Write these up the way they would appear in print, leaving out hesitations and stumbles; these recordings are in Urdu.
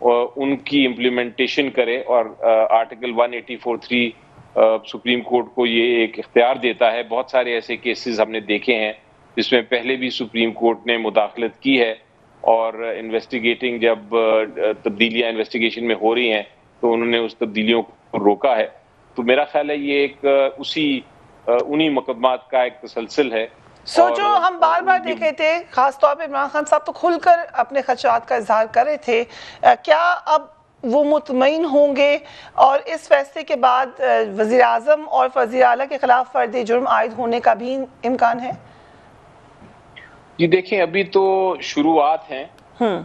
ان کی امپلیمنٹیشن کرے, اور آرٹیکل 184(3) سپریم کورٹ کو یہ ایک اختیار دیتا ہے. بہت سارے ایسے کیسز ہم نے دیکھے ہیں جس میں پہلے بھی سپریم کورٹ نے مداخلت کی ہے, اور انویسٹیگیٹنگ جب تبدیلیاں انویسٹیگیشن میں ہو رہی ہیں تو انہوں نے اس تبدیلیوں کو روکا ہے. تو میرا خیال ہے یہ ایک انہی مقدمات کا ایک تسلسل ہے. جو ہم بار بار دیکھ رہے تھے, خاص طور پہ عمران خان صاحب تو کھل کر اپنے خدشات کا اظہار کر رہے تھے, کیا اب وہ مطمئن ہوں گے اور اس فیصلے کے بعد وزیر اعظم اور وزیر اعلیٰ کے خلاف فرد جرم عائد ہونے کا بھی امکان ہے؟ جی دیکھیں, ابھی تو شروعات ہیں,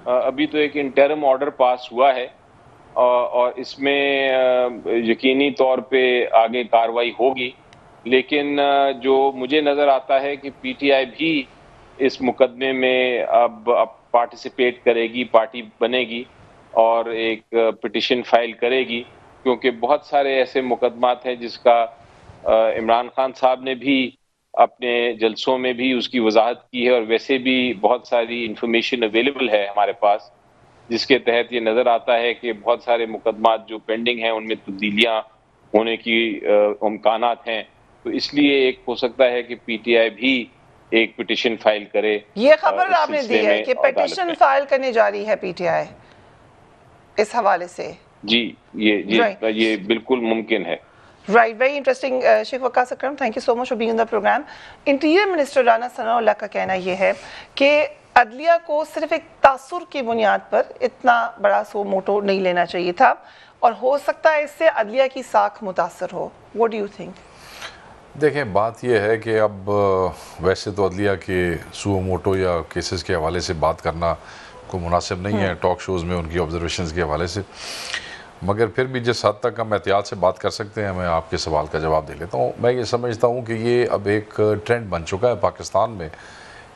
ابھی تو ایک انٹرم آرڈر پاس ہوا ہے, اور اس میں یقینی طور پہ آگے کارروائی ہوگی, لیکن جو مجھے نظر آتا ہے کہ پی ٹی آئی بھی اس مقدمے میں اب پارٹیسپیٹ کرے گی, پارٹی بنے گی اور ایک پٹیشن فائل کرے گی, کیونکہ بہت سارے ایسے مقدمات ہیں جس کا عمران خان صاحب نے بھی اپنے جلسوں میں بھی اس کی وضاحت کی ہے, اور ویسے بھی بہت ساری انفارمیشن اویلیبل ہے ہمارے پاس جس کے تحت یہ نظر آتا ہے کہ بہت سارے مقدمات جو پینڈنگ ہیں ان میں تبدیلیاں ہونے کی امکانات ہیں. تو اس لیے ایک ہو سکتا ہے کہ پی ٹی آئی بھی ایک پٹیشن فائل کرے. یہ خبر آپ نے دی ہے کہ پٹیشن فائل کرنے جا رہی ہے پی ٹی آئی اس حوالے سے؟ جی یہ بالکل ممکن ہے. Right, very interesting. Sheikh Waqas Akram, thank you so much for being on the program. Interior minister Rana Sanaullah کا کہنا یہ ہے کہ عدلیہ کو صرف ایک تاثر کی بنیاد پر اتنا بڑا سو موٹو نہیں لینا چاہیے تھا, اور ہو سکتا ہے اس سے عدلیہ کی ساکھ متاثر ہو. What do you think? دیکھیں, بات یہ ہے کہ اب ویسے تو عدلیہ کے سو موٹو یا کیسز کے حوالے سے بات کرنا کوئی مناسب نہیں ہے ٹاک شوز میں ان کی آبزرویشنز کے حوالے سے, مگر پھر بھی جس حد تک ہم احتیاط سے بات کر سکتے ہیں, میں آپ کے سوال کا جواب دے لیتا ہوں. میں یہ سمجھتا ہوں کہ یہ اب ایک ٹرینڈ بن چکا ہے پاکستان میں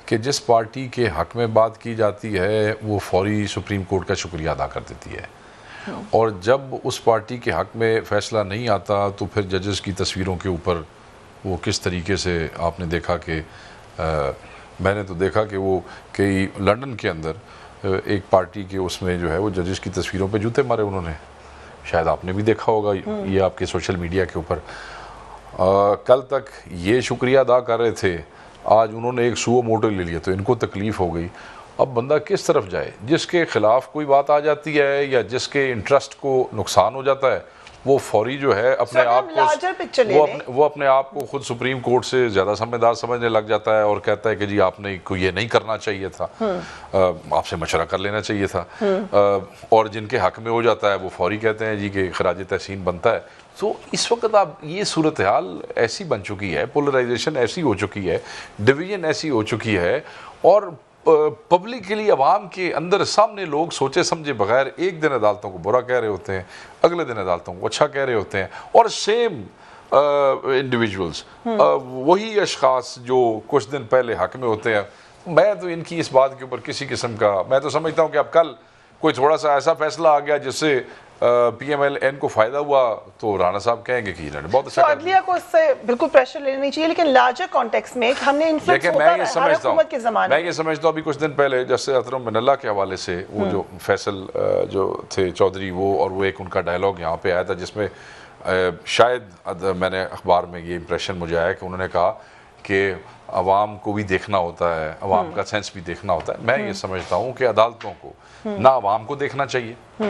کہ جس پارٹی کے حق میں بات کی جاتی ہے وہ فوری سپریم کورٹ کا شکریہ ادا کر دیتی ہے, اور جب اس پارٹی کے حق میں فیصلہ نہیں آتا تو پھر ججز کی تصویروں کے اوپر وہ کس طریقے سے آپ نے دیکھا کہ میں نے تو دیکھا کہ وہ کئی لنڈن کے اندر ایک پارٹی کے اس میں جو ہے وہ ججز کی تصویروں پہ جوتے مارے انہوں نے, شاید آپ نے بھی دیکھا ہوگا یہ آپ کے سوشل میڈیا کے اوپر. کل تک یہ شکریہ ادا کر رہے تھے, آج انہوں نے ایک سو موٹو لے لیا تو ان کو تکلیف ہو گئی. اب بندہ کس طرف جائے؟ جس کے خلاف کوئی بات آ جاتی ہے یا جس کے انٹرسٹ کو نقصان ہو جاتا ہے وہ فوری جو ہے اپنے آپ کو وہ اپنے آپ کو خود سپریم کورٹ سے زیادہ سمجھدار سمجھنے لگ جاتا ہے اور کہتا ہے کہ جی آپ نے یہ نہیں کرنا چاہیے تھا, آپ سے مشورہ کر لینا چاہیے تھا. اور جن کے حق میں ہو جاتا ہے وہ فوری کہتے ہیں جی کہ خراج تحسین بنتا ہے. تو اس وقت آپ یہ صورتحال ایسی بن چکی ہے, پولرائزیشن ایسی ہو چکی ہے, ڈویژن ایسی ہو چکی ہے, اور پبلکلی عوام کے اندر سامنے لوگ سوچے سمجھے بغیر ایک دن عدالتوں کو برا کہہ رہے ہوتے ہیں, اگلے دن عدالتوں کو اچھا کہہ رہے ہوتے ہیں, اور سیم انڈیویجولز وہی اشخاص جو کچھ دن پہلے حق میں ہوتے ہیں. میں تو ان کی اس بات کے اوپر کسی قسم کا, میں تو سمجھتا ہوں کہ اب کل کوئی تھوڑا سا ایسا فیصلہ آ گیا جس سے پی ایم ایل این کو فائدہ ہوا تو رانا صاحب کہیں گے کہ انہوں نے بہت اچھا. عدلیہ کو اس سے بالکل پریشر لینا چاہیے, لیکن لارجر کانٹیکس میں ہم نے انفلوئنس ہوتا ہے ہر حکومت کے زمانے. میں یہ سمجھتا ہوں ابھی کچھ دن پہلے جیسے اطہر من اللہ کے حوالے سے وہ جو فیصل جو تھے چودھری وہ, اور وہ ایک ان کا ڈائلاگ یہاں پہ آیا تھا جس میں شاید میں نے اخبار میں یہ امپریشن مجھے آیا کہ انہوں نے کہا کہ عوام کو بھی دیکھنا ہوتا ہے, عوام کا سینس بھی دیکھنا ہوتا ہے. میں یہ سمجھتا ہوں کہ عدالتوں کو نہ عوام کو دیکھنا چاہیے,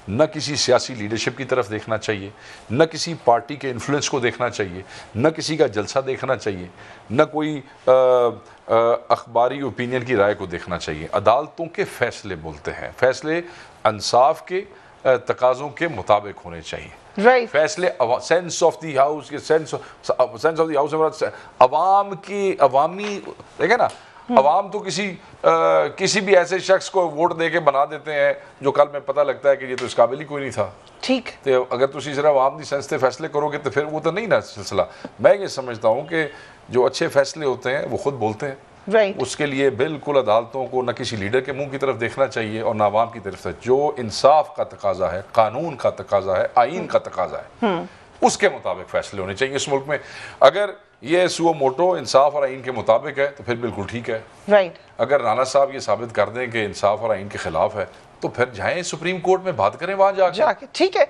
نہ کسی سیاسی لیڈرشپ کی طرف دیکھنا چاہیے, نہ کسی پارٹی کے انفلوئنس کو دیکھنا چاہیے, نہ کسی کا جلسہ دیکھنا چاہیے, نہ کوئی اخباری اوپینین کی رائے کو دیکھنا چاہیے. عدالتوں کے فیصلے بولتے ہیں, فیصلے انصاف کے تقاضوں کے مطابق ہونے چاہیے. فیصلے سینس آف دی ہاؤس کے سینس آف دی ہاؤس عوام کی عوامی دیکھیں نا, عوام تو کسی بھی ایسے شخص کو ووٹ دے کے بنا دیتے ہیں جو کل میں پتہ لگتا ہے کہ یہ تو اس قابل ہی کوئی نہیں تھا. ٹھیک, تو اگر تسی صرف عوام دی سینس سے فیصلے کرو گے تو پھر وہ تو نہیں نا سلسلہ. میں یہ سمجھتا ہوں کہ جو اچھے فیصلے ہوتے ہیں وہ خود بولتے ہیں. اس کے لیے بالکل عدالتوں کو نہ کسی لیڈر کے منہ کی طرف دیکھنا چاہیے اور نہ عوام کی طرف سے. جو انصاف کا تقاضا ہے, قانون کا تقاضا ہے, آئین کا تقاضا ہے, اس کے مطابق فیصلے ہونے چاہیے اس ملک میں. اگر یہ سو موٹو انصاف اور آئین کے مطابق ہے تو پھر بالکل ٹھیک ہے. اگر رانا صاحب یہ ثابت کر دیں کہ انصاف اور آئین کے خلاف ہے تو پھر جائیں سپریم کورٹ میں بات کریں وہاں جا کے. ٹھیک ہے.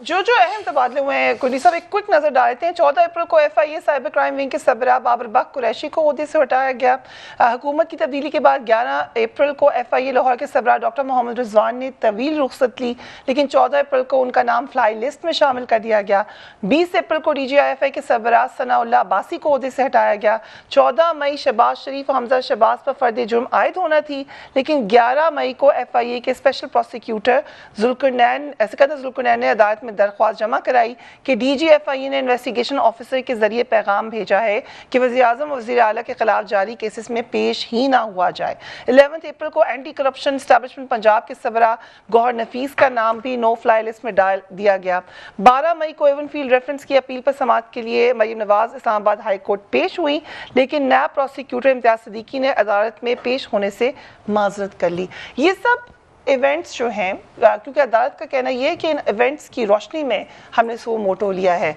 جو اہم تبادلے ہوئے ہیں کنڈی صاحب ایک کوئک نظر ڈالتے ہیں. 14 اپریل کو FIA سائبر کرائم ونگ کے سربراہ بابر بخت قریشی کو عہدے سے ہٹایا گیا. حکومت کی تبدیلی کے بعد 11 اپریل کو FIA لاہور کے سربراہ ڈاکٹر محمد رضوان نے طویل رخصت لی, لیکن 14 اپریل کو ان کا نام فلائی لسٹ میں شامل کر دیا گیا. 20 اپریل کو DGIFI کے سربراہ ثناء اللہ عباسی کو عہدے سے ہٹایا گیا. 14 مئی شہباز شریف حمزہ شہباز پر فرد جرم عائد ہونا تھی, لیکن 11 مئی کو FIA کے اسپیشل پروسیکیوٹر سکندر ذوالقرنین نے عدالت میں درخواست جمع کرائی کہ DGFIA نے انویسٹیگیشن آفیسر کے ذریعے پیغام بھیجا ہے کہ وزیر اعظم اور وزیر اعلیٰ کے خلاف جاری کیسز میں پیش ہی نہ ہوا جائے. 11 اپریل کو اینٹی کرپشن اسٹیبلشمنٹ پنجاب کے سربراہ گوہر نفیس کا نام بھی نو فلائی لسٹ میں ڈال دیا گیا. 12 مئی کو ایون فیلڈ ریفرنس کی اپیل پر سماعت کے لیے مریم نواز اسلام آباد ہائی کورٹ پیش ہوئی, لیکن نائب پروسیکیوٹر امتیاز صدیقی نے عدالت میں پیش ہونے سے معذرت کر لی. یہ سب ایونٹس جو ہیں, کیونکہ عدالت کا کہنا یہ ہے کہ ان ایونٹس کی روشنی میں ہم نے سو موٹو لیا ہے,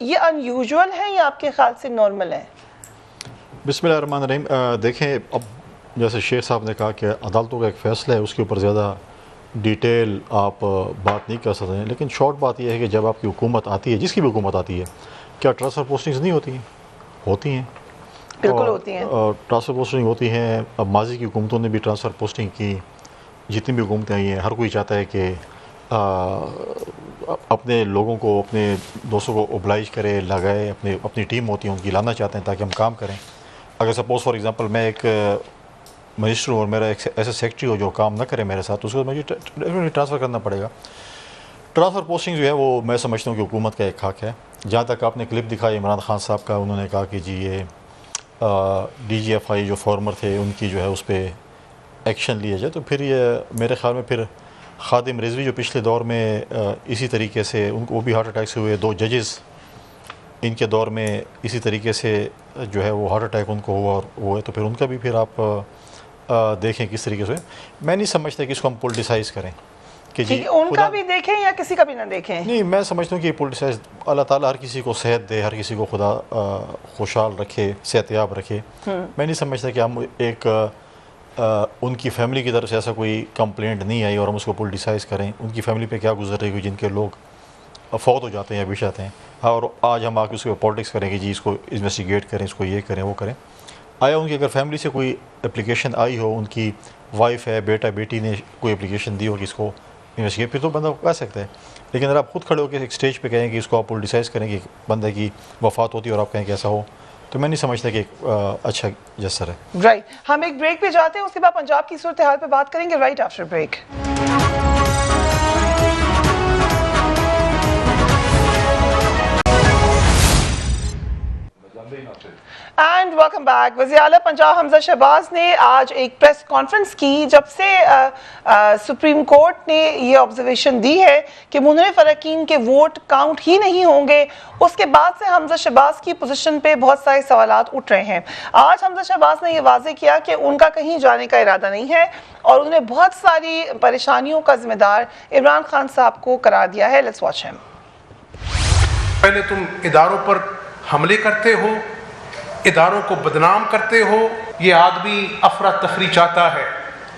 یہ ان یوزول ہے یا آپ کے خیال سے نارمل ہے؟ بسم اللہ الرحمن الرحیم. دیکھیں, اب جیسے شیخ صاحب نے کہا کہ عدالتوں کا ایک فیصلہ ہے, اس کے اوپر زیادہ ڈیٹیل آپ بات نہیں کر سکتے ہیں, لیکن شارٹ بات یہ ہے کہ جب آپ کی حکومت آتی ہے, جس کی بھی حکومت آتی ہے, کیا ٹرانسفر پوسٹنگز نہیں ہوتی ہیں؟ ہوتی ہیں, بالکل ہوتی ہیں. ٹرانسفر پوسٹنگ ہوتی ہیں. اب ماضی کی حکومتوں نے بھی ٹرانسفر پوسٹنگ کی, جتنی بھی حکومتیں آئی ہیں, ہر کوئی چاہتا ہے کہ اپنے لوگوں کو, اپنے دوستوں کو اوبلائج کرے, لگائے. اپنی ٹیم ہوتی ہے ان کی لانا چاہتے ہیں تاکہ ہم کام کریں. اگر سپوز فار ایگزامپل میں ایک منسٹر ہوں اور میرا ایک ایسا سیکٹری ہو جو کام نہ کرے میرے ساتھ, تو اس کو مجھے ٹرانسفر کرنا پڑے گا. ٹرانسفر پوسٹنگ جو ہے وہ میں سمجھتا ہوں کہ حکومت کا ایک حق ہے. جہاں تک آپ نے کلپ دکھائی عمران خان صاحب کا, انہوں نے کہا کہ جی یہ DGFI جو فارمر تھے ان کی جو ہے اس پہ ایکشن لیا جائے, تو پھر یہ میرے خیال میں پھر خادم رضوی جو پچھلے دور میں اسی طریقے سے ان کو بھی ہارٹ اٹیک سے ہوئے, 2 ججز ان کے دور میں اسی طریقے سے جو ہے وہ ہارٹ اٹیک ان کو ہوا اور وہ ہے, تو پھر ان کا بھی پھر آپ دیکھیں کس طریقے سے. میں نہیں سمجھتا کہ اس کو ہم پولیٹیسائز کریں کہ جی ان کا بھی دیکھیں یا کسی کا بھی نہ دیکھیں. نہیں, میں سمجھتا ہوں کہ پولیٹیسائز, اللہ تعالیٰ ہر کسی کو صحت دے, ہر کسی کو خدا خوشحال رکھے, صحت یاب رکھے. میں نہیں سمجھتا کہ ہم ایک ان کی فیملی کی طرف سے ایسا کوئی کمپلینٹ نہیں آئی اور ہم اس کو پولیٹیسائز کریں. ان کی فیملی پہ کیا گزر رہی ہوئی جن کے لوگ فوت ہو جاتے ہیں یا بچ جاتے ہیں, اور آج ہم آ کے اس کو پالیٹکس کریں کہ جی اس کو انویسٹیگیٹ کریں, اس کو یہ کریں وہ کریں. آیا ان کی اگر فیملی سے کوئی اپلیکیشن آئی ہو, ان کی وائف ہے, بیٹا بیٹی نے کوئی اپلیکیشن دی ہو کہ اس کو انویسٹیگیٹ, پھر تو بندہ کہہ سکتا ہے. لیکن اگر آپ خود کھڑے ہو کے ایک اسٹیج پہ کہیں کہ اس کو آپ پولیٹیسائز کریں کہ بندے کی وفات ہوتی ہے اور آپ کہیں کہ ایسا ہو, تو میں نہیں سمجھتا کہ ایک اچھا جسر ہے. رائٹ, ہم ایک بریک پہ جاتے ہیں, اس کے بعد پنجاب کی صورتحال پہ بات کریں گے right after break. And welcome back. وزیر اعلیٰ پنجاب حمزہ شہباز نے آج ایک پریس کانفرنس کی جب سے سپریم کورٹ نے یہ آبزرویشن دی ہے کہ منحرف اراکین کے ووٹ کاؤنٹ ہی نہیں ہوں گے, اس کے بعد سے حمزہ شہباز کی پوزیشن پہ بہت سارے سوالات اٹھ رہے ہیں. آج حمزہ شہباز نے یہ واضح کیا کہ ان کا کہیں جانے کا ارادہ نہیں ہے اور انہوں نے بہت ساری پریشانیوں کا ذمہ دار عمران خان صاحب کو قرار دیا ہے. لیٹس واچ ہم. پہلے تم اداروں پر حملے کرتے ہو, اداروں کو بدنام کرتے ہو. یہ آدمی افراتفری چاہتا ہے,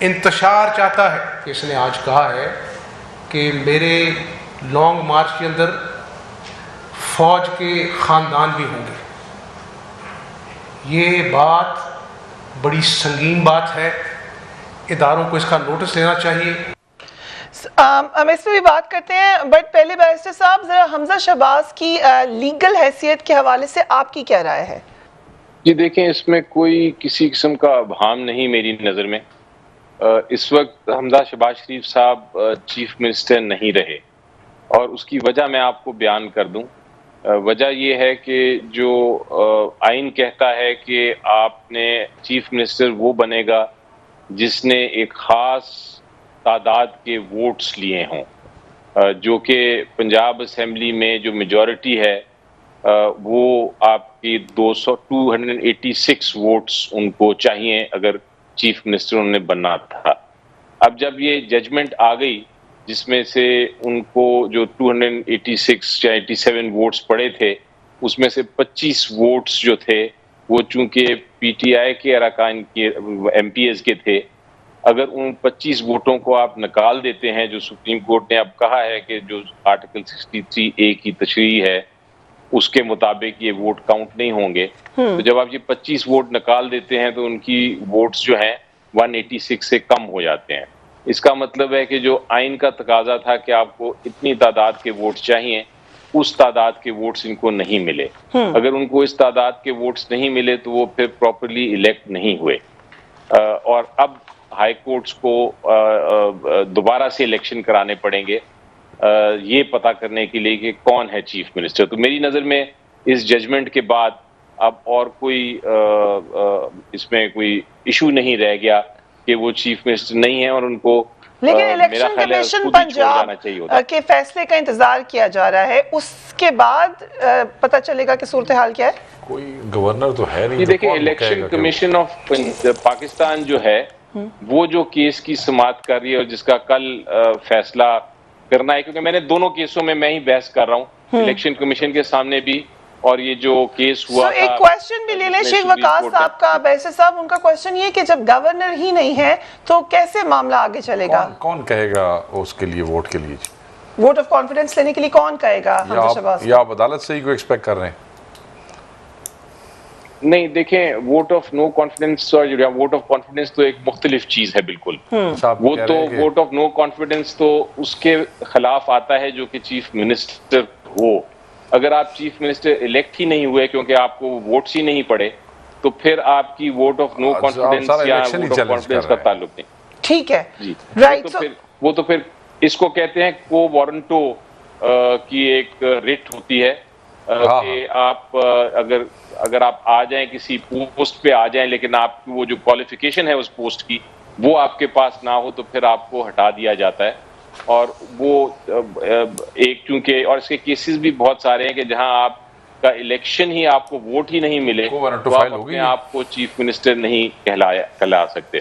انتشار چاہتا ہے. اس نے آج کہا ہے کہ میرے لانگ مارچ کے اندر فوج کے خاندان بھی ہوں گے. یہ بات بڑی سنگین بات ہے, اداروں کو اس کا نوٹس لینا چاہیے. ہم اس پہ بھی بات کرتے ہیں, بٹ پہلے بیرسٹر صاحب ذرا حمزہ شہباز کی لیگل حیثیت کے حوالے سے آپ کی کیا رائے ہے؟ جی دیکھیں, اس میں کوئی کسی قسم کا ابہام نہیں میری نظر میں. اس وقت حمزہ شہباز شریف صاحب چیف منسٹر نہیں رہے, اور اس کی وجہ میں آپ کو بیان کر دوں. وجہ یہ ہے کہ جو آئین کہتا ہے کہ آپ نے چیف منسٹر وہ بنے گا جس نے ایک خاص تعداد کے ووٹس لیے ہوں, جو کہ پنجاب اسمبلی میں جو میجورٹی ہے وہ آپ کی 286 ووٹس ان کو چاہیے اگر چیف منسٹر انہوں نے بننا تھا. اب جب یہ ججمنٹ آ گئی جس میں سے ان کو جو 286 یا 87 ووٹس پڑے تھے, اس میں سے 25 ووٹس جو تھے وہ چونکہ پی ٹی آئی کے اراکین کے ایم پی ایز کے تھے, اگر ان 25 ووٹوں کو آپ نکال دیتے ہیں جو سپریم کورٹ نے اب کہا ہے کہ جو آرٹیکل 63A کی تشریح ہے اس کے مطابق یہ ووٹ کاؤنٹ نہیں ہوں گے، تو جب آپ یہ 25 ووٹ نکال دیتے ہیں تو ان کی ووٹس جو ہیں 186 سے کم ہو جاتے ہیں. اس کا مطلب ہے کہ جو آئین کا تقاضا تھا کہ آپ کو اتنی تعداد کے ووٹ چاہیے، اس تعداد کے ووٹس ان کو نہیں ملے. اگر ان کو اس تعداد کے ووٹس نہیں ملے تو وہ پھر پراپرلی الیکٹ نہیں ہوئے، اور اب ہائی کورٹس کو دوبارہ سے الیکشن کرانے پڑیں گے یہ پتا کرنے کے لیے کہ کون ہے چیف منسٹر. تو میری نظر میں اس ججمنٹ کے بعد اب اور کوئی اس میں کوئی ایشو نہیں رہ گیا کہ وہ چیف منسٹر نہیں ہیں، اور ان کو لیکن الیکشن کمیشن پنجاب کے فیصلے کا انتظار کیا جا رہا ہے، اس کے بعد پتہ چلے گا کہ صورتحال کیا ہے. کوئی گورنر تو ہے نہیں. دیکھیں الیکشن کمیشن آف پاکستان جو ہے وہ جو کیس کی سماعت کر رہی ہے اور جس کا کل فیصلہ کرنا ہے، کیونکہ میں نے دونوں کیسوں میں ہی بحث کر رہا ہوں، الیکشن کمیشن کے سامنے بھی اور یہ جو کیس ہوا تھا. ایک کویسچن بھی لے لیں شیخ وقاص صاحب کا. بیسر صاحب ان کا کویسچن یہ کہ جب گورنر ہی نہیں ہے تو کیسے معاملہ آگے چلے گا؟ کون کہے گا اس کے لیے ووٹ کے لیے؟ ووٹ آف کانفیڈنس لینے کے لیے کون کہے گا؟ حمزہ شہباز یا آپ عدالت سے ہی کوئی ایکسپیکٹ کر رہے ہیں؟ نہیں دیکھیں، ووٹ آف نو کانفیڈنس اور ووٹ آف کانفیڈنس تو ایک مختلف چیز ہے بالکل. وہ تو ووٹ آف نو کانفیڈنس تو اس کے خلاف آتا ہے جو کہ چیف منسٹر ہو. اگر آپ چیف منسٹر الیکٹ ہی نہیں ہوئے کیونکہ آپ کو ووٹس ہی نہیں پڑے تو پھر آپ کی ووٹ آف نو کانفیڈنس یا ووٹ آف کانفیڈنس کا تعلق نہیں. ٹھیک ہے جی رائٹ. وہ تو پھر اس کو کہتے ہیں کو وارنٹو کی ایک ریٹ ہوتی ہے کہ آپ اگر آپ آ جائیں کسی پوسٹ پہ آ جائیں لیکن آپ کی وہ جو کوالیفیکیشن ہے اس پوسٹ کی وہ آپ کے پاس نہ ہو تو پھر آپ کو ہٹا دیا جاتا ہے. اور وہ ایک چونکہ اور اس کے کیسز بھی بہت سارے ہیں کہ جہاں آپ کا الیکشن ہی آپ کو ووٹ ہی نہیں ملے تو آپ اپنے آپ کو چیف منسٹر نہیں کہلا سکتے.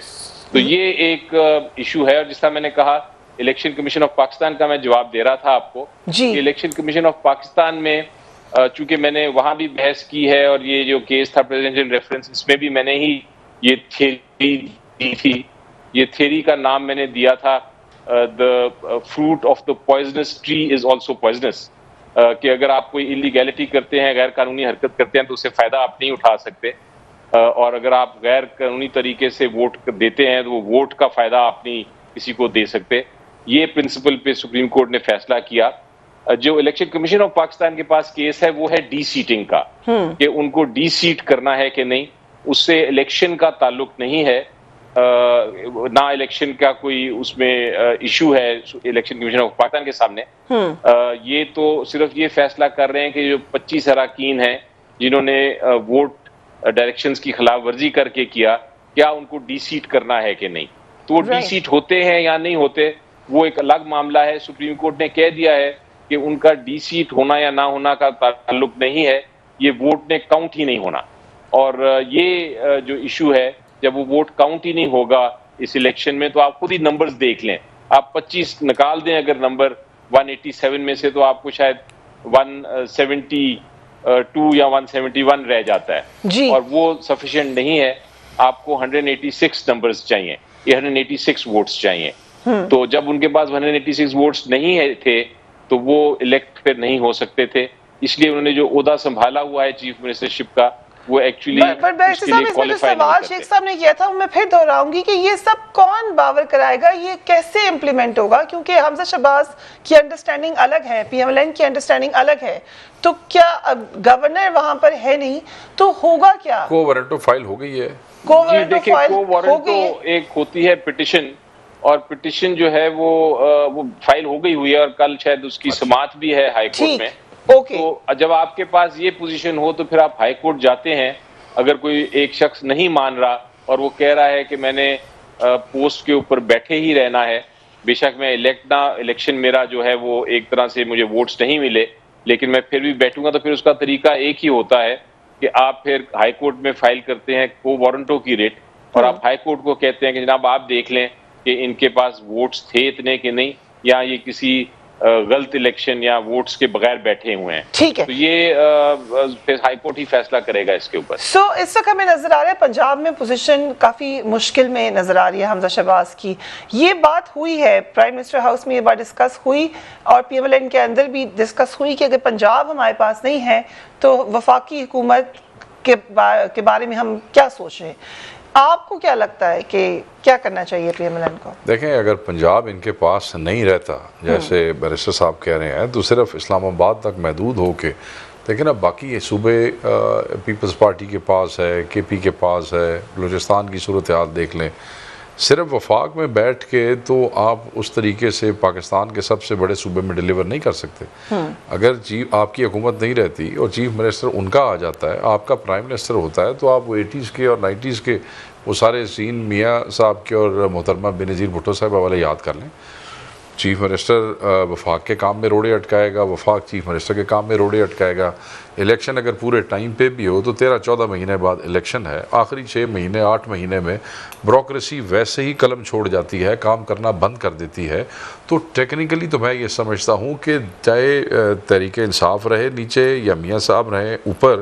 تو یہ ایک ایشو ہے. اور جس طرح میں نے کہا الیکشن کمیشن آف پاکستان کا میں جواب دے رہا تھا آپ کو کہ الیکشن کمیشن آف پاکستان میں چونکہ میں نے وہاں بھی بحث کی ہے اور یہ جو کیس تھا پریزیڈنشل ریفرنس اس میں بھی میں نے ہی یہ تھیوری دی تھی. یہ تھیوری کا نام میں نے دیا تھا the fruit of the poisonous tree is also poisonous. کہ اگر آپ کوئی illegality کرتے ہیں، غیر قانونی حرکت کرتے ہیں تو اسے فائدہ آپ نہیں اٹھا سکتے، اور اگر آپ غیر قانونی طریقے سے ووٹ دیتے ہیں تو وہ ووٹ کا فائدہ آپ نہیں کسی کو دے سکتے. یہ پرنسپل پہ سپریم کورٹ نے فیصلہ کیا. جو الیکشن کمیشن آف پاکستان کے پاس کیس ہے وہ ہے ڈی سیٹنگ کا، کہ ان کو ڈی سیٹ کرنا ہے کہ نہیں. اس سے الیکشن کا تعلق نہیں ہے، نہ الیکشن کا کوئی اس میں ایشو ہے الیکشن کمیشن آف پاکستان کے سامنے. یہ تو صرف یہ فیصلہ کر رہے ہیں کہ جو 25 اراکین ہیں جنہوں نے ووٹ ڈائریکشنز کی خلاف ورزی کر کے کیا ان کو ڈی سیٹ کرنا ہے کہ نہیں. تو وہ ڈی سیٹ ہوتے ہیں یا نہیں ہوتے وہ ایک الگ معاملہ ہے. سپریم کورٹ نے کہہ دیا ہے کہ ان کا ڈی سیٹ ہونا یا نہ ہونا کا تعلق نہیں ہے، یہ ووٹ نے کاؤنٹ ہی نہیں ہونا. اور یہ جو ایشو ہے جب وہ ووٹ کاؤنٹ ہی نہیں ہوگا اس الیکشن میں تو آپ خود ہی نمبرز دیکھ لیں. آپ 25 نکال دیں اگر نمبر 187 میں سے تو آپ کو شاید 172 یا 171 رہ جاتا ہے، اور وہ سفیشینٹ نہیں ہے. آپ کو 186 نمبرز چاہیے، یہ 186 ووٹس چاہیے. تو جب ان کے پاس 186 ووٹس نہیں تھے تو وہ الیکٹ پھر نہیں ہو سکتے تھے. اس لیے انہوں نے جو عہدہ سنبھالا ہوا ہے چیف منسٹرشپ کا وہ ایکچولی سوال شیخ صاحب نے کیا تھا میں پھر دہراؤں گی کہ یہ سب کون باور کرائے گا، یہ کیسے امپلیمنٹ ہوگا؟ کیونکہ حمزہ شہباز کی انڈرسٹینڈنگ الگ ہے، پی ایم ایل این کی انڈرسٹینڈنگ الگ ہے. تو کیا گورنر وہاں پر ہے نہیں تو ہوگا کیا؟ کو وارنٹو فائل ہو گئی ہے. جی دیکھیں کو وارنٹو ایک ہوتی ہے پٹیشن، اور پٹیشن جو ہے وہ فائل ہو گئی ہوئی ہے اور کل شاید اس کی سماعت بھی ہے ہائی کورٹ میں. تو جب آپ کے پاس یہ پوزیشن ہو تو پھر آپ ہائی کورٹ جاتے ہیں. اگر کوئی ایک شخص نہیں مان رہا اور وہ کہہ رہا ہے کہ میں نے پوسٹ کے اوپر بیٹھے ہی رہنا ہے، بے شک میں الیکشن میرا جو ہے وہ ایک طرح سے مجھے ووٹس نہیں ملے لیکن میں پھر بھی بیٹھوں گا، تو پھر اس کا طریقہ ایک ہی ہوتا ہے کہ آپ پھر ہائی کورٹ میں فائل کرتے ہیں کو وارنٹو کی ریٹ، اور آپ ہائی کورٹ کو کہتے ہیں کہ جناب آپ دیکھ لیں کہ ان کے پاس ووٹس تھے اتنے کہ نہیں، یا یہ کسی غلط الیکشن یا ووٹس کے بغیر بیٹھے ہوئے ہیں. ٹھیک ہے, تو یہ ہائی کورٹ ہی فیصلہ کرے گا اس کے اوپر. سو اس وقت ہمیں نظر آ رہا ہے پنجاب میں پوزیشن کافی مشکل میں نظر آ رہی ہے حمزہ شہباز کی. یہ بات ہوئی ہے پرائم منسٹر ہاؤس میں, یہ بات ڈسکس ہوئی اور پی ایم ایل این کے اندر بھی ڈسکس ہوئی کہ اگر پنجاب ہمارے پاس نہیں ہے تو وفاقی حکومت کے بارے میں ہم کیا سوچ رہے ہیں. آپ کو کیا لگتا ہے کہ کیا کرنا چاہیے پی ایم ایل این کو؟ دیکھیں, اگر پنجاب ان کے پاس نہیں رہتا جیسے بیرسٹر صاحب کہہ رہے ہیں تو صرف اسلام آباد تک محدود ہو کے, لیکن اب باقی صوبے پیپلز پارٹی کے پاس ہے, کے پی کے پاس ہے, بلوچستان کی صورتحال دیکھ لیں. صرف وفاق میں بیٹھ کے تو آپ اس طریقے سے پاکستان کے سب سے بڑے صوبے میں ڈیلیور نہیں کر سکتے. اگر آپ کی حکومت نہیں رہتی اور چیف منسٹر ان کا آ جاتا ہے, آپ کا پرائم منسٹر ہوتا ہے, تو آپ وہ 80s کے اور 90s کے وہ سارے سین میاں صاحب کے اور محترمہ بینظیر بھٹو صاحبہ والے یاد کر لیں. چیف منسٹر وفاق کے کام میں روڑے اٹکائے گا, وفاق چیف منسٹر کے کام میں روڑے اٹکائے گا. الیکشن اگر پورے ٹائم پہ بھی ہو تو 13-14 مہینے بعد الیکشن ہے, آخری 6 مہینے 8 مہینے میں بیوروکریسی ویسے ہی قلم چھوڑ جاتی ہے, کام کرنا بند کر دیتی ہے. تو ٹیکنیکلی تو میں یہ سمجھتا ہوں کہ چاہے تحریک انصاف رہے نیچے یا میاں صاحب رہے اوپر,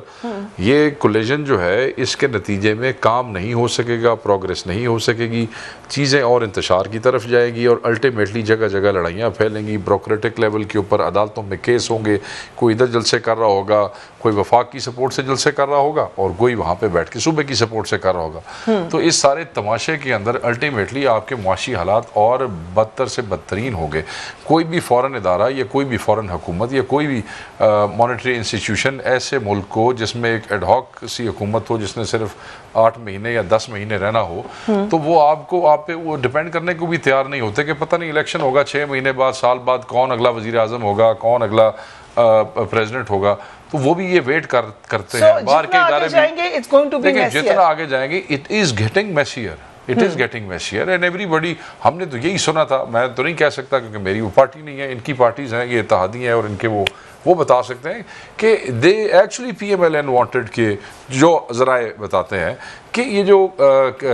یہ کولیجن جو ہے اس کے نتیجے میں کام نہیں ہو سکے گا, پروگریس نہیں ہو سکے گی, چیزیں اور انتشار کی طرف جائے گی اور الٹیمیٹلی جگہ جگہ لڑائیاں پھیلیں گی. بیوروکریٹک لیول کے اوپر عدالتوں میں کیس ہوں گے, کوئی ادھر جلسے کر رہا ہوگا, کوئی وفاق کی سپورٹ سے جلسے کر رہا ہوگا اور کوئی وہاں پہ بیٹھ کے صوبے کی سپورٹ سے کر رہا ہوگا. تو اس سارے تماشے کے اندر الٹیمیٹلی آپ کے معاشی حالات اور بدتر سے بدترین ہو گئے. کوئی بھی فورن ادارہ یا کوئی بھی فورن حکومت یا کوئی بھی مانیٹری انسٹیٹیوشن ایسے ملک کو جس میں ایک ایڈ ہاک سی حکومت ہو جس نے صرف 8 مہینے یا 10 مہینے رہنا ہو, تو وہ آپ پہ وہ ڈیپینڈ کرنے کو بھی تیار نہیں ہوتے کہ پتہ نہیں الیکشن ہوگا 6 مہینے بعد, سال بعد, کون اگلا وزیر اعظم ہوگا, کون اگلا پریزیڈنٹ ہوگا. تو وہ بھی یہ ویٹ کرتے ہیں. باہر کے ادارے بھی دیکھیں جتنا آگے جائیں گے it is getting messier and everybody. ہم نے تو یہی سنا تھا, میں تو نہیں کہہ سکتا کیونکہ میری وہ پارٹی نہیں ہے, ان کی پارٹیز ہیں, یہ اتحادی ہیں اور ان کے وہ بتا سکتے ہیں کہ they actually P M L N wanted کہ جو ذرائع بتاتے ہیں کہ یہ جو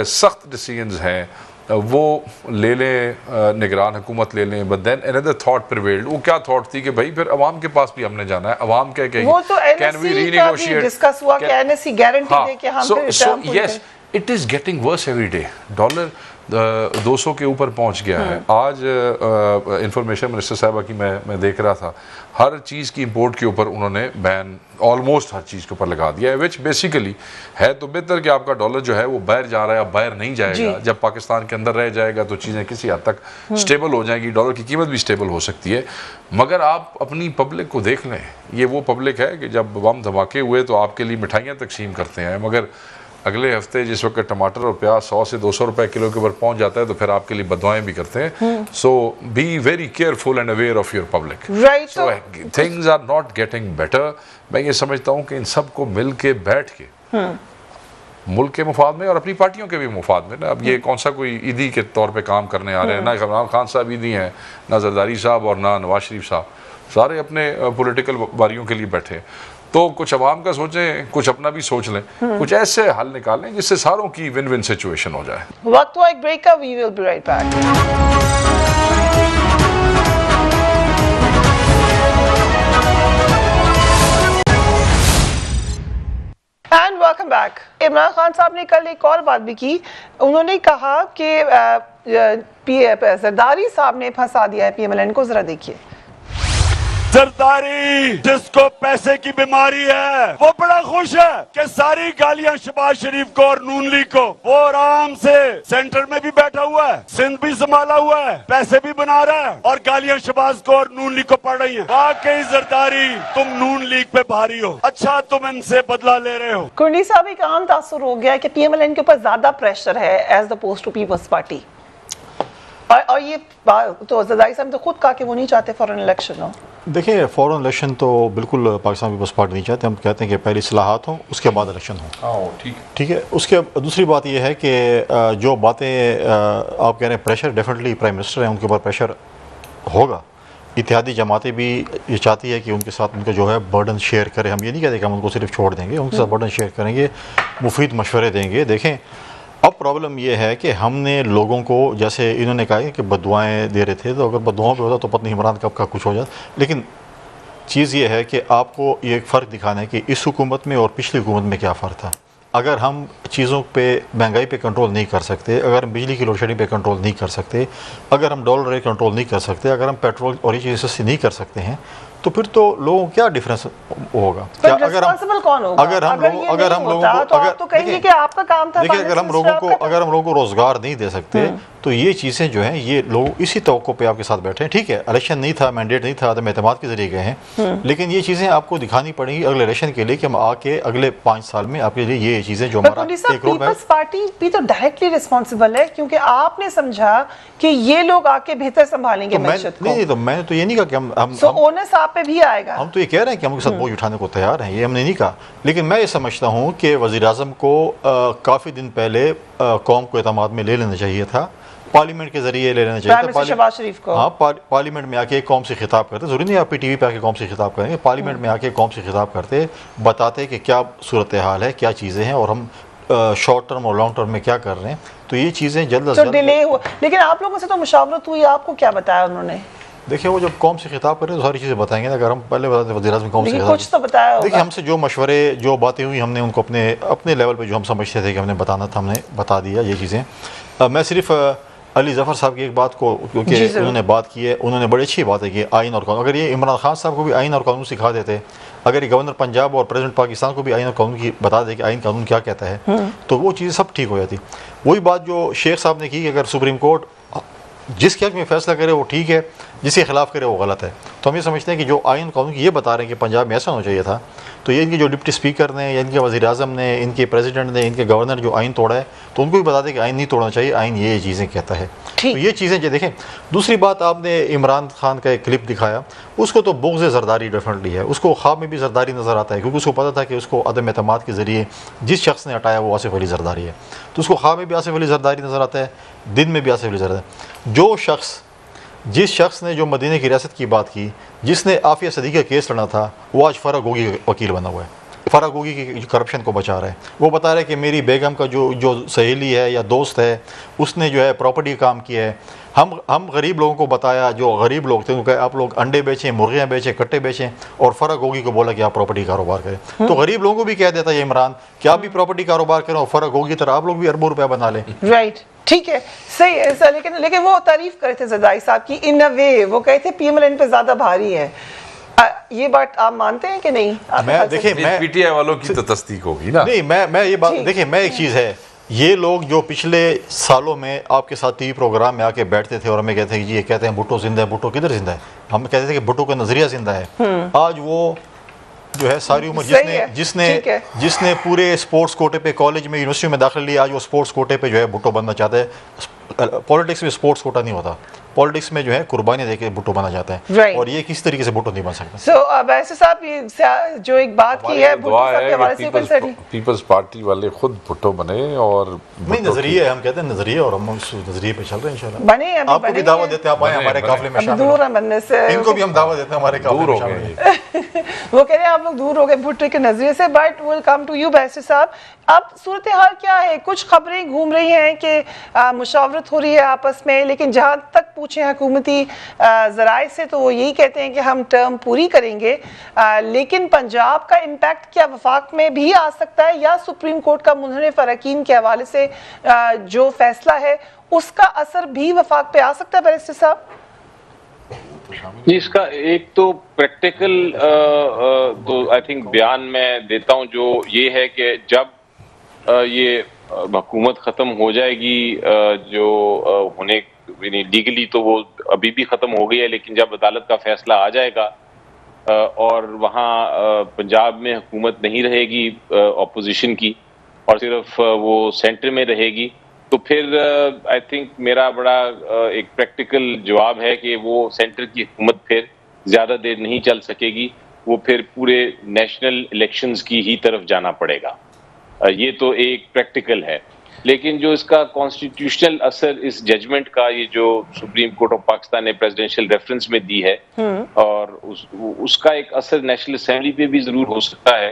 سخت ڈیسیجنز ہیں وہ لے لیں, نگران حکومت لے لیں. But then another thought prevailed. وہ کیا تھاٹ تھی کہ بھائی پھر عوام کے پاس بھی ہم نے جانا ہے, عوام کہہ کہ وہ تو این ایس سی کا بھی ڈسکس ہوا کہ این ایس سی گارنٹی دے کہ ہم پھر ٹرم پوری کریں. It is getting worse every day. Dollar 200 کے اوپر پہنچ گیا ہے. آج انفارمیشن منسٹر صاحبہ کی میں دیکھ رہا تھا, ہر چیز کی امپورٹ کے اوپر انہوں نے بین آلموسٹ ہر چیز کے اوپر لگا دیا ہے, وچ بیسیکلی ہے تو بہتر کہ آپ کا ڈالر جو ہے وہ باہر جا رہا ہے, اب باہر نہیں جائے گا. جب پاکستان کے اندر رہ جائے گا تو چیزیں کسی حد تک سٹیبل ہو جائیں گی, ڈالر کی قیمت بھی سٹیبل ہو سکتی ہے. مگر آپ اپنی پبلک کو دیکھ لیں, یہ وہ پبلک ہے کہ جب بم دھماکے ہوئے تو آپ کے لیے مٹھائیاں تقسیم کرتے ہیں, مگر اگلے ہفتے جس وقت ٹماٹر اور پیاز 100 سے 200 روپے کلو کے اوپر پہنچ جاتا ہے تو پھر آپ کے لیے بددعائیں بھی کرتے ہیں. So be very careful and aware of your public. So things are not getting better. میں یہ سمجھتا ہوں کہ ان سب کو مل کے بیٹھ کے ملک کے مفاد میں اور اپنی پارٹیوں کے بھی مفاد میں نا, اب یہ کون سا کوئی عیدی کے طور پہ کام کرنے آ رہے ہیں, نہ عمران خان صاحب عیدی ہیں, نہ زرداری صاحب اور نہ نواز شریف صاحب, سارے اپنے پولیٹیکل باریوں کے لیے بیٹھے. تو کچھ عوام کا سوچیں, کچھ اپنا بھی سوچ لیں, کچھ ایسے حل نکالیں جس سے ساروں کی ون ون سچویشن ہو جائے. وقت ہوا ایک بریک کا, we will be right back. And welcome back. Imran Khan sahab نے کل ایک اور بات بھی کی, انہوں نے کہا کہ زرداری صاحب نے پھنسا دیا ہے پی ایم ایل این کو. ذرا دیکھیے. زرداری جس کو پیسے کی بیماری ہے وہ بڑا خوش ہے کہ ساری گالیاں شہباز شریف کو اور نون لیگ کو, وہ آرام سے سینٹر میں بھی بیٹھا ہوا ہے, سندھ بھی سنبھالا ہوا ہے, پیسے بھی بنا رہا ہے اور گالیاں شہباز کو اور نون لیگ کو پڑ رہی ہیں. واقعی زرداری تم نون لیگ پہ بھاری ہو, اچھا تم ان سے بدلہ لے رہے ہو. کنڈی صاحب ایک عام تاثر ہو گیا کہ پی ایم ایل این کے اوپر زیادہ پریشر ہے as opposed to Peoples Party, اور یہ تو زرداری صاحب تو خود کہا کہ وہ نہیں چاہتے فورن الیکشن ہو. دیکھیں فورن الیکشن تو بالکل پاکستان پیپلز پارٹی نہیں چاہتے. ہم کہتے ہیں کہ پہلی اصلاحات ہوں اس کے بعد الیکشن ہوں. ٹھیک ہے. اس کے دوسری بات یہ ہے کہ جو باتیں آپ کہہ رہے ہیں پریشر, ڈیفینیٹلی پرائم منسٹر ہیں ان کے اوپر پریشر ہوگا. اتحادی جماعتیں بھی یہ چاہتی ہے کہ ان کے ساتھ ان کا جو ہے برڈن شیئر کرے. ہم یہ نہیں کہتے کہ ہم ان کو صرف چھوڑ دیں گے, ان کے ساتھ برڈن شیئر کریں گے, مفید مشورے دیں گے. دیکھیں اب پرابلم یہ ہے کہ ہم نے لوگوں کو, جیسے انہوں نے کہا کہ بددعائیں دے رہے تھے, تو اگر بددعاؤں پہ ہوتا تو پتہ نہیں عمران کب کا کچھ ہو جاتا. لیکن چیز یہ ہے کہ آپ کو یہ ایک فرق دکھانا ہے کہ اس حکومت میں اور پچھلی حکومت میں کیا فرق تھا. اگر ہم چیزوں پہ, مہنگائی پہ کنٹرول نہیں کر سکتے, اگر ہم بجلی کی لوڈ شیڈنگ پہ کنٹرول نہیں کر سکتے, اگر ہم ڈالر ریٹ کنٹرول نہیں کر سکتے, اگر ہم پیٹرول اور یہ چیزیں سستی نہیں کر سکتے ہیں, تو پھر تو لوگوں کو کیا ڈفرینس ہوگا. اگر ہم لوگوں کو روزگار نہیں دے سکتے تو یہ چیزیں جو ہیں, یہ لوگ اسی توقع پہ آپ کے ساتھ بیٹھے ہیں. ٹھیک ہے, الیکشن نہیں تھا, مینڈیٹ نہیں تھا, عدم اعتماد کے ذریعے گئے ہیں, لیکن یہ چیزیں آپ کو دکھانی پڑیں گی اگلے الیکشن کے لیے کہ ہم آ کے اگلے 5 سال میں آپ کے لیے یہ چیزیں جو ہمارا پیپلز پارٹی بھی تو ڈائریکٹلی ریسپانسبل ہے, کیونکہ آپ نے سمجھا کہ یہ لوگ آ کے بہتر سنبھالیں گے معیشت کو. نہیں, تو میں نے تو یہ نہیں کہا کہ ہم اونس آپ پہ بھی آئے گا. ہم تو یہ کہہ رہے ہیں کہ ہم ان کے ساتھ بوجھ اٹھانے کو تیار ہیں, یہ ہم نے نہیں کہا. لیکن میں یہ سمجھتا ہوں کہ وزیر اعظم کو کافی دن پہلے قوم کو اعتماد میں لے لینا چاہیے تھا, پارلیمنٹ کے ذریعے لے لینا چاہیے تھا. شہباز شریف کو ہاں, پارلیمنٹ میں آ کے قوم سے خطاب کرتے, ضروری نہیں آپ پی ٹی وی پہ آ کے قوم سے خطاب کریں گے, پارلیمنٹ میں آ کے قوم سے خطاب کرتے, بتاتے کہ کیا صورتحال ہے, کیا چیزیں ہیں, اور ہم شارٹ ٹرم اور لانگ ٹرم میں کیا کر رہے ہیں. تو یہ چیزیں جلد از جلد ڈیلے ہوا. لیکن آپ لوگوں سے تو مشاورت ہوئی, آپ کو کیا بتایا انہوں نے؟ دیکھیں, وہ جب قوم سے خطاب کریں تو ساری چیزیں بتائیں گے. اگر ہم پہلے بتاتے وزیر اعظم قوم سے کچھ تو بتایا ہوگا. دیکھیں, ہم سے جو مشورے, جو باتیں ہوئی, ہم نے ان کو اپنے لیول پہ جو ہم سمجھتے تھے کہ ہم نے بتانا تھا, ہم نے بتا دیا یہ چیزیں. میں صرف علی ظفر صاحب کی ایک بات کو, کیونکہ انہوں نے بات کی ہے, انہوں نے بڑی اچھی بات ہے کہ آئین اور قانون, اگر یہ عمران خان صاحب کو بھی آئین اور قانون سکھا دیتے, اگر یہ گورنر پنجاب اور پریزیڈنٹ پاکستان کو بھی آئین اور قانون کی بتا دے کہ آئین قانون کیا کہتا ہے, تو وہ چیزیں سب ٹھیک ہو جاتی. وہی بات جو شیخ صاحب نے کی کہ اگر سپریم کورٹ جس کے حق میں فیصلہ کرے وہ ٹھیک ہے, جس کے خلاف کرے وہ غلط ہے. تو ہم یہ سمجھتے ہیں کہ جو آئین قانون کی یہ بتا رہے ہیں کہ پنجاب میں ایسا ہونا چاہیے تھا, تو یہ ان کے جو ڈپٹی اسپیکر نے, یا ان کے وزیر اعظم نے, ان کے پریزیڈنٹ نے, ان کے گورنر جو آئین توڑا ہے, تو ان کو بھی بتا دیں کہ آئین نہیں توڑنا چاہیے, آئین یہ چیزیں کہتا ہے. تو یہ چیزیں جو دیکھیں. دوسری بات, آپ نے عمران خان کا ایک کلپ دکھایا, اس کو تو بغض زرداری ڈیفینیٹلی ہے, اس کو خواب میں بھی زرداری نظر آتا ہے, کیونکہ اس کو پتہ تھا کہ اس کو عدم اعتماد کے ذریعے جس شخص نے ہٹایا وہ آصف علی زرداری ہے, تو اس کو خواب میں بھی آصف علی زرداری نظر آتا ہے, دن میں بھی آصف علی زرداری. جس شخص نے جو مدینہ کی ریاست کی بات کی, جس نے عافیہ صدیقی کا کیس لڑا تھا, وہ آج فرح گوگی کا وکیل بنا ہوا ہے, فرح گوگی کی کرپشن کو بچا رہا ہے. وہ بتا رہا ہے کہ میری بیگم کا جو سہیلی ہے یا دوست ہے, اس نے جو ہے پراپرٹی کا کام کیا ہے. ہم غریب لوگوں کو بتایا, جو غریب لوگ تھے ان کو کہا آپ لوگ انڈے بیچیں, مرغیاں بیچیں, کٹے بیچیں, اور فرح گوگی کو بولا کہ آپ پراپرٹی کاروبار کریں. تو غریب لوگوں کو بھی کہہ دیتا ہے عمران کہ آپ بھی پراپرٹی کاروبار کریں, اور فرح گوگی کی طرح آپ لوگ بھی اربوں روپیہ بنا لیں. رائٹ, ٹھیک ہے, صحیح ہے. لیکن وہ تعریف کرے تھے زرداری صاحب کی ان اے وے, وہ کہے تھے پی ایم ایل این پہ زیادہ بھاری ہے. یہ بات آپ مانتے ہیں کہ نہیں؟ دیکھیں, پی ٹی آئی والوں کی تو تصدیق ہوگی نا. نہیں, میں یہ بات, دیکھیں, میں ایک چیز ہے, یہ لوگ جو پچھلے سالوں میں آپ کے ساتھ ٹی وی پروگرام میں آ کے بیٹھتے تھے اور ہمیں کہتے ہیں کہ جی یہ کہتے ہیں بھٹو زندہ ہے, بھٹو کدھر زندہ ہے؟ ہم کہتے تھے کہ بھٹو کا نظریہ زندہ ہے. آج وہ جو ہے ساری عمر جس نے پورے اسپورٹس کوٹے پہ کالج میں, یونیورسٹی میں داخلہ لیا, آج وہ اسپورٹس کوٹے پہ جو ہے بھٹو بننا چاہتا ہے. پالیٹکس میں اسپورٹس کوٹا نہیں ہوتا, پالیٹکس میں جو ہے قربانی دے کے بھٹو بنا جاتا ہے, اور یہ کس طریقے سے بھٹو نہیں بن سکتا. سو ویسے صاحب یہ جو ایک بات کی ہے بھٹو صاحب کے حوالے سے, پیپلز پارٹی والے خود بھٹو بنے, اور نہیں نظریہ ہے, ہم کہتے ہیں نظریہ, اور ہم اس نظریے پہ چل رہے ہیں انشاءاللہ. بنے آپ کو بھی دعوت دیتے ہیں, آپ آئیں ہمارے قافلے میں شامل دور ہیں بننے سے, ان کو بھی ہم دعوت دیتے ہیں ہمارے قافلے میں شامل ہیں. وہ کہہ رہے ہیں آپ لوگ دور ہو گئے بھٹو کے نظریے سے. But welcome to you Baseer sahab, اب صورتحال کیا ہے؟ کچھ خبریں گھوم رہی ہیں کہ مشاورت ہو رہی ہے آپس میں, لیکن جہاں تک پوچھیں حکومتی ذرائع سے تو وہ یہی کہتے ہیں کہ ہم ٹرم پوری کریں گے. لیکن پنجاب کا امپیکٹ کیا وفاق میں بھی آ سکتا ہے, یا سپریم کورٹ کا منحرف اراکین کے حوالے سے جو فیصلہ ہے اس کا اثر بھی وفاق پہ آ سکتا ہے بیرسٹر صاحب؟ جی, اس کا ایک تو پریکٹیکل تو آئی تھنک بیان میں دیتا ہوں, جو یہ ہے کہ جب یہ حکومت ختم ہو جائے گی, جو ہونے یعنی لیگلی تو وہ ابھی بھی ختم ہو گئی ہے, لیکن جب عدالت کا فیصلہ آ جائے گا اور وہاں پنجاب میں حکومت نہیں رہے گی اپوزیشن کی, اور صرف وہ سینٹر میں رہے گی, تو پھر آئی تھنک میرا بڑا ایک پریکٹیکل جواب ہے کہ وہ سینٹر کی حکومت پھر زیادہ دیر نہیں چل سکے گی, وہ پھر پورے نیشنل الیکشنز کی ہی طرف جانا پڑے گا. یہ تو ایک پریکٹیکل ہے. لیکن جو اس کا کانسٹیٹیوشنل اثر اس ججمنٹ کا, یہ جو سپریم کورٹ آف پاکستان نے پریزیڈنشیل ریفرنس میں دی ہے, اور اس کا ایک اثر نیشنل اسمبلی پہ بھی ضرور ہو سکتا ہے,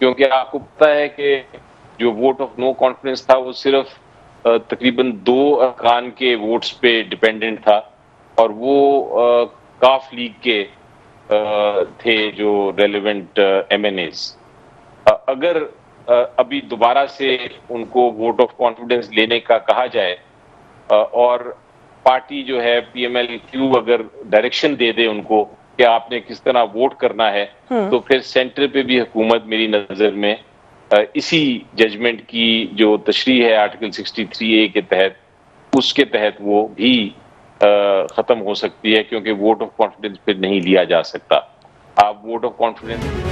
کیونکہ آپ کو پتہ ہے کہ جو ووٹ آف نو کانفیڈنس تھا وہ صرف تقریباً 2 ارکان کے ووٹس پہ ڈپینڈنٹ تھا، اور وہ کاف لیگ کے تھے جو ریلیونٹ ایم این ایز. اگر ابھی دوبارہ سے ان کو ووٹ آف کانفیڈنس لینے کا کہا جائے اور پارٹی جو ہے پی ایم ایل کیو اگر ڈائریکشن دے دے ان کو کہ آپ نے کس طرح ووٹ کرنا ہے، تو پھر سینٹر پہ بھی حکومت میری نظر میں اسی ججمنٹ کی جو تشریح ہے آرٹیکل 63A کے تحت، اس کے تحت وہ بھی ختم ہو سکتی ہے، کیونکہ ووٹ آف کانفیڈنس پھر نہیں لیا جا سکتا. آپ ووٹ آف کانفیڈنس